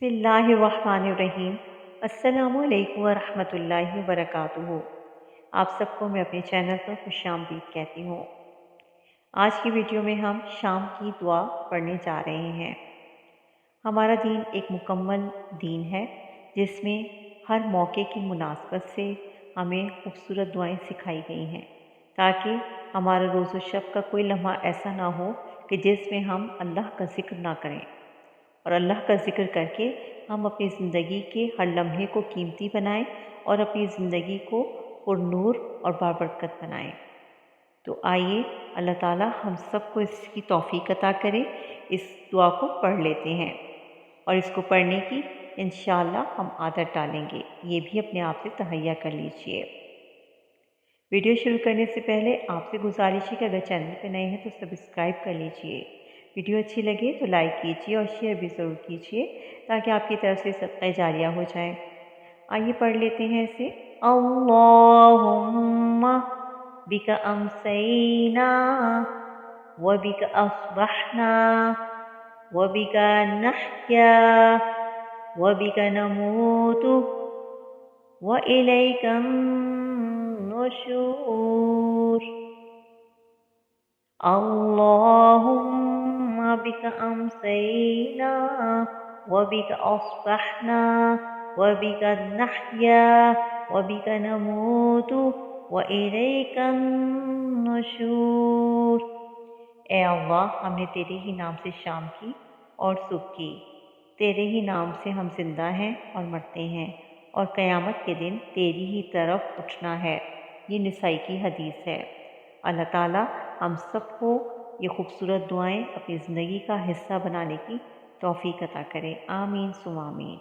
बिस्मिल्लाहिर्रहमानिर्रहीम। अस्सलामुअलैकुम वरहमतुल्लाहि वबरकातुहू। आप सबको मैं अपने चैनल पर खुशामदीद कहती हूँ। आज की वीडियो में हम शाम की दुआ पढ़ने जा रहे हैं। हमारा दीन एक मुकम्मल दीन है जिसमें हर मौके की मुनासबत से हमें खूबसूरत दुआएं सिखाई गई हैं ताकि हमारा रोज़ व शब का कोई लम्हा ऐसा ना हो कि जिसमें हम अल्लाह का ज़िक्र ना करें, और अल्लाह का ज़िक्र करके हम अपनी ज़िंदगी के हर लम्हे को कीमती बनाएं और अपनी ज़िंदगी को पुरनूर और बाबरकत बनाएं। तो आइए अल्लाह ताला हम सबको इसकी तौफीक अता करे। इस दुआ को पढ़ लेते हैं और इसको पढ़ने की इंशाअल्लाह हम आदत डालेंगे। ये भी अपने आप से तहैया कर लीजिए। वीडियो शुरू करने से पहले आपसे गुजारिश है कि अगर चैनल पर नए हैं तो सब्सक्राइब कर लीजिए। वीडियो अच्छी लगे तो लाइक कीजिए और शेयर भी ज़रूर कीजिए ताकि आपकी तरफ से सदक़ा जारिया हो जाए। आइए पढ़ लेते हैं इसे। अल्लाहुम्मा बिका अमसैना व बिका अस्बहना व बिका नहया व बिका नमूतु व इलैका नुशूर। अल्लाहुम्मा बिका अमसैना व बिका अस्बहना व बिका नहया व बिका नमूतु व इलैका नुशूर। ए अल्लाह, हमने तेरे ही नाम से शाम की और सुबह की। तेरे ही नाम से हम जिंदा हैं और मरते हैं और क़यामत के दिन तेरी ही तरफ उठना है। ये निसाई की हदीस है। अल्लाह ताला हम सबको ये खूबसूरत दुआएं अपनी ज़िंदगी का हिस्सा बनाने की तौफीक अता करे। आमीन सुम आमीन।